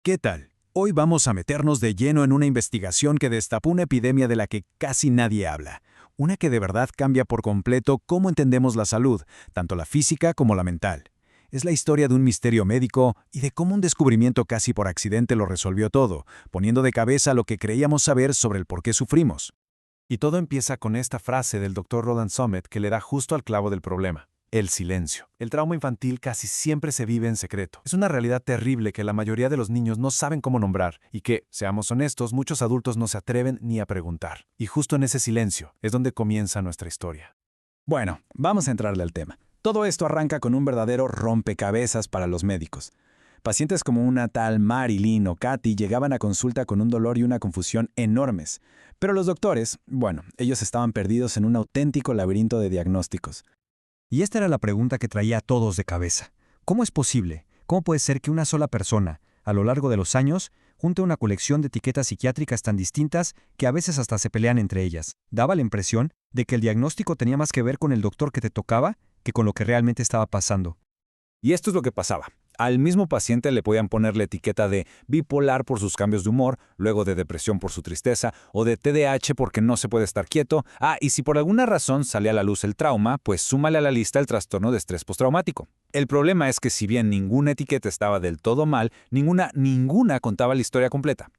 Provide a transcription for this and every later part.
¿Qué tal? Hoy vamos a meternos de lleno en una investigación que destapó una epidemia de la que casi nadie habla. Una que de verdad cambia por completo cómo entendemos la salud, tanto la física como la mental. Es la historia de un misterio médico y de cómo un descubrimiento casi por accidente lo resolvió todo, poniendo de cabeza lo que creíamos saber sobre el por qué sufrimos. Y todo empieza con esta frase del Dr. Roland Summit que le da justo al clavo del problema: el silencio. El trauma infantil casi siempre se vive en secreto. Es una realidad terrible que la mayoría de los niños no saben cómo nombrar y que, seamos honestos, muchos adultos no se atreven ni a preguntar. Y justo en ese silencio es donde comienza nuestra historia. Bueno, vamos a entrarle al tema. Todo esto arranca con un verdadero rompecabezas para los médicos. Pacientes como una tal Marilyn o Katy llegaban a consulta con un dolor y una confusión enormes. Pero los doctores, bueno, ellos estaban perdidos en un auténtico laberinto de diagnósticos. Y esta era la pregunta que traía a todos de cabeza. ¿Cómo es posible? ¿Cómo puede ser que una sola persona, a lo largo de los años, junte una colección de etiquetas psiquiátricas tan distintas que a veces hasta se pelean entre ellas? Daba la impresión de que el diagnóstico tenía más que ver con el doctor que te tocaba que con lo que realmente estaba pasando. Y esto es lo que pasaba. Al mismo paciente le podían poner la etiqueta de bipolar por sus cambios de humor, luego de depresión por su tristeza, o de TDAH porque no se puede estar quieto. Y si por alguna razón sale a la luz el trauma, pues súmale a la lista el trastorno de estrés postraumático. El problema es que si bien ninguna etiqueta estaba del todo mal, ninguna contaba la historia completa.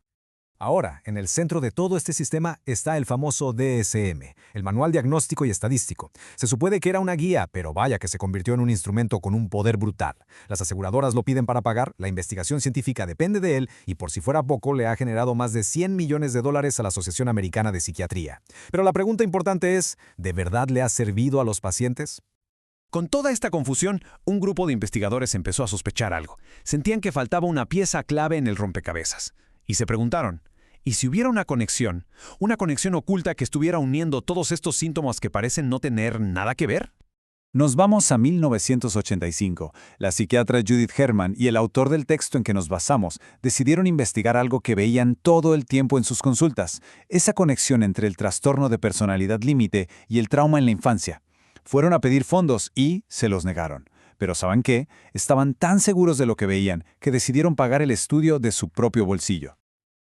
Ahora, en el centro de todo este sistema está el famoso DSM, el Manual Diagnóstico y Estadístico. Se supone que era una guía, pero vaya que se convirtió en un instrumento con un poder brutal. Las aseguradoras lo piden para pagar, la investigación científica depende de él y por si fuera poco le ha generado más de $100 millones a la Asociación Americana de Psiquiatría. Pero la pregunta importante es, ¿de verdad le ha servido a los pacientes? Con toda esta confusión, un grupo de investigadores empezó a sospechar algo. Sentían que faltaba una pieza clave en el rompecabezas. Y se preguntaron, ¿y si hubiera una conexión oculta que estuviera uniendo todos estos síntomas que parecen no tener nada que ver? Nos vamos a 1985. La psiquiatra Judith Herman y el autor del texto en que nos basamos decidieron investigar algo que veían todo el tiempo en sus consultas: esa conexión entre el trastorno de personalidad límite y el trauma en la infancia. Fueron a pedir fondos y se los negaron. Pero ¿saben qué? Estaban tan seguros de lo que veían que decidieron pagar el estudio de su propio bolsillo.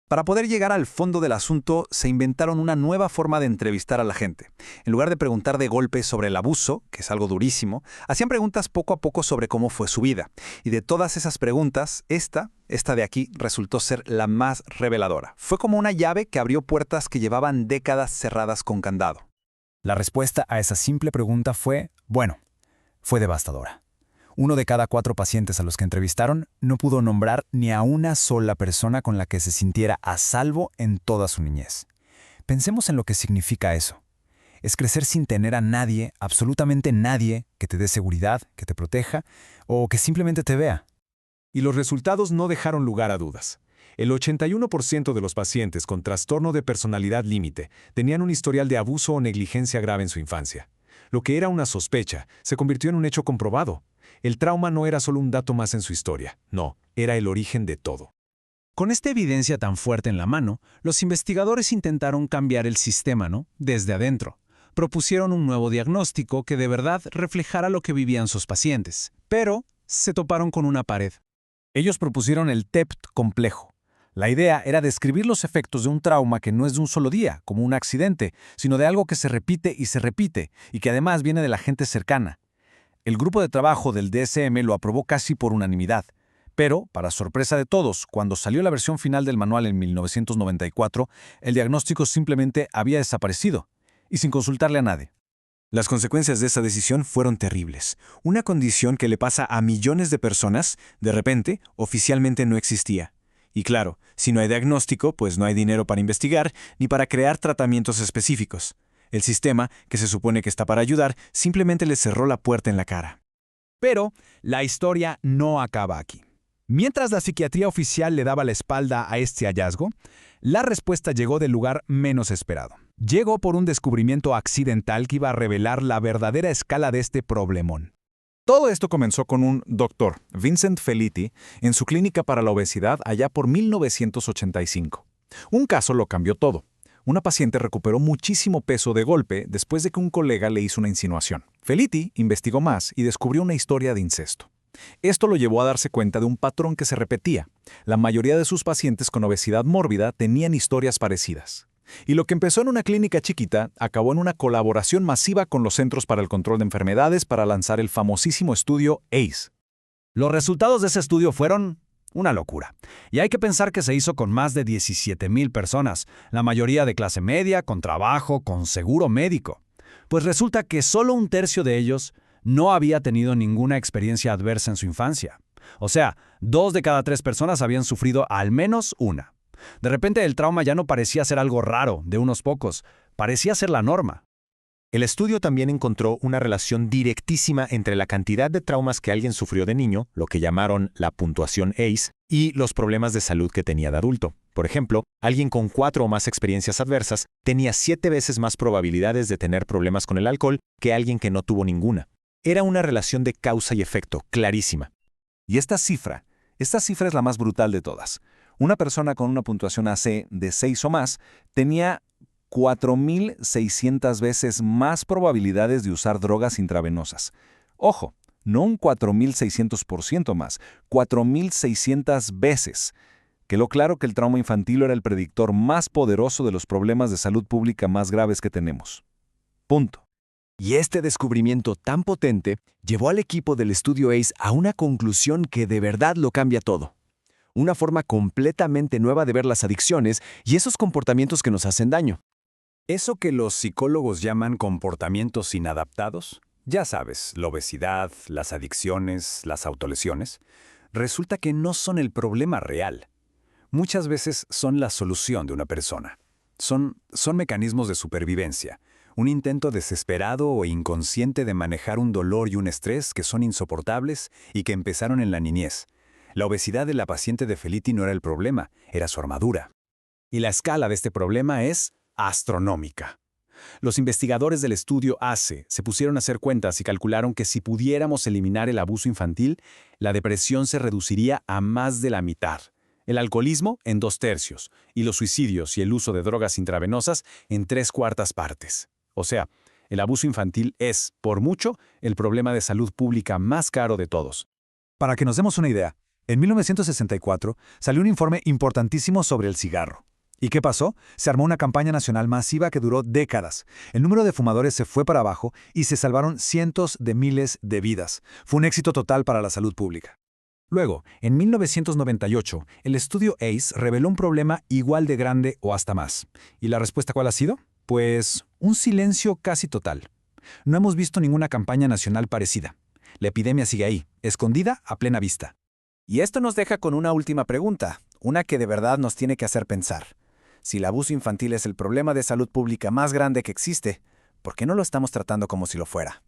Para poder llegar al fondo del asunto, se inventaron una nueva forma de entrevistar a la gente. En lugar de preguntar de golpe sobre el abuso, que es algo durísimo, hacían preguntas poco a poco sobre cómo fue su vida. Y de todas esas preguntas, esta de aquí resultó ser la más reveladora. Fue como una llave que abrió puertas que llevaban décadas cerradas con candado. La respuesta a esa simple pregunta fue devastadora. 1 de cada 4 pacientes a los que entrevistaron no pudo nombrar ni a una sola persona con la que se sintiera a salvo en toda su niñez. Pensemos en lo que significa eso. Es crecer sin tener a nadie, absolutamente nadie, que te dé seguridad, que te proteja o que simplemente te vea. Y los resultados no dejaron lugar a dudas. El 81% de los pacientes con trastorno de personalidad límite tenían un historial de abuso o negligencia grave en su infancia. Lo que era una sospecha se convirtió en un hecho comprobado. El trauma no era solo un dato más en su historia, no, era el origen de todo. Con esta evidencia tan fuerte en la mano, los investigadores intentaron cambiar el sistema, desde adentro. Propusieron un nuevo diagnóstico que de verdad reflejara lo que vivían sus pacientes, pero se toparon con una pared. Ellos propusieron el TEPT complejo. La idea era describir los efectos de un trauma que no es de un solo día, como un accidente, sino de algo que se repite y que además viene de la gente cercana. El grupo de trabajo del DSM lo aprobó casi por unanimidad, pero, para sorpresa de todos, cuando salió la versión final del manual en 1994, el diagnóstico simplemente había desaparecido, y sin consultarle a nadie. Las consecuencias de esa decisión fueron terribles. Una condición que le pasa a millones de personas, de repente, oficialmente no existía. Y claro, si no hay diagnóstico, pues no hay dinero para investigar ni para crear tratamientos específicos. El sistema, que se supone que está para ayudar, simplemente le cerró la puerta en la cara. Pero la historia no acaba aquí. Mientras la psiquiatría oficial le daba la espalda a este hallazgo, la respuesta llegó del lugar menos esperado. Llegó por un descubrimiento accidental que iba a revelar la verdadera escala de este problemón. Todo esto comenzó con un doctor, Vincent Felitti, en su clínica para la obesidad allá por 1985. Un caso lo cambió todo. Una paciente recuperó muchísimo peso de golpe después de que un colega le hizo una insinuación. Felitti investigó más y descubrió una historia de incesto. Esto lo llevó a darse cuenta de un patrón que se repetía. La mayoría de sus pacientes con obesidad mórbida tenían historias parecidas. Y lo que empezó en una clínica chiquita acabó en una colaboración masiva con los Centros para el Control de Enfermedades para lanzar el famosísimo estudio ACE. Los resultados de ese estudio fueron una locura. Y hay que pensar que se hizo con más de 17,000 personas, la mayoría de clase media, con trabajo, con seguro médico. Pues resulta que solo un tercio de ellos no había tenido ninguna experiencia adversa en su infancia. O sea, 2 de cada 3 personas habían sufrido al menos una. De repente el trauma ya no parecía ser algo raro, de unos pocos, parecía ser la norma. El estudio también encontró una relación directísima entre la cantidad de traumas que alguien sufrió de niño, lo que llamaron la puntuación ACE, y los problemas de salud que tenía de adulto. Por ejemplo, alguien con 4 o más experiencias adversas tenía 7 veces más probabilidades de tener problemas con el alcohol que alguien que no tuvo ninguna. Era una relación de causa y efecto, clarísima. Y esta cifra es la más brutal de todas. Una persona con una puntuación AC de 6 o más tenía 4,600 veces más probabilidades de usar drogas intravenosas. Ojo, no un 4,600% más, 4,600 veces. Quedó claro que el trauma infantil era el predictor más poderoso de los problemas de salud pública más graves que tenemos. Punto. Y este descubrimiento tan potente llevó al equipo del estudio ACE a una conclusión que de verdad lo cambia todo. Una forma completamente nueva de ver las adicciones y esos comportamientos que nos hacen daño. Eso que los psicólogos llaman comportamientos inadaptados, ya sabes, la obesidad, las adicciones, las autolesiones, resulta que no son el problema real. Muchas veces son la solución de una persona. Son mecanismos de supervivencia, un intento desesperado o inconsciente de manejar un dolor y un estrés que son insoportables y que empezaron en la niñez. La obesidad de la paciente de Felitti no era el problema, era su armadura. Y la escala de este problema es astronómica. Los investigadores del estudio ACE se pusieron a hacer cuentas y calcularon que si pudiéramos eliminar el abuso infantil, la depresión se reduciría a más de la mitad, el alcoholismo en 2/3 y los suicidios y el uso de drogas intravenosas en 3/4 partes. O sea, el abuso infantil es, por mucho, el problema de salud pública más caro de todos. Para que nos demos una idea, en 1964 salió un informe importantísimo sobre el cigarro. ¿Y qué pasó? Se armó una campaña nacional masiva que duró décadas. El número de fumadores se fue para abajo y se salvaron cientos de miles de vidas. Fue un éxito total para la salud pública. Luego, en 1998, el estudio ACE reveló un problema igual de grande o hasta más. ¿Y la respuesta cuál ha sido? Pues un silencio casi total. No hemos visto ninguna campaña nacional parecida. La epidemia sigue ahí, escondida a plena vista. Y esto nos deja con una última pregunta, una que de verdad nos tiene que hacer pensar. Si el abuso infantil es el problema de salud pública más grande que existe, ¿por qué no lo estamos tratando como si lo fuera?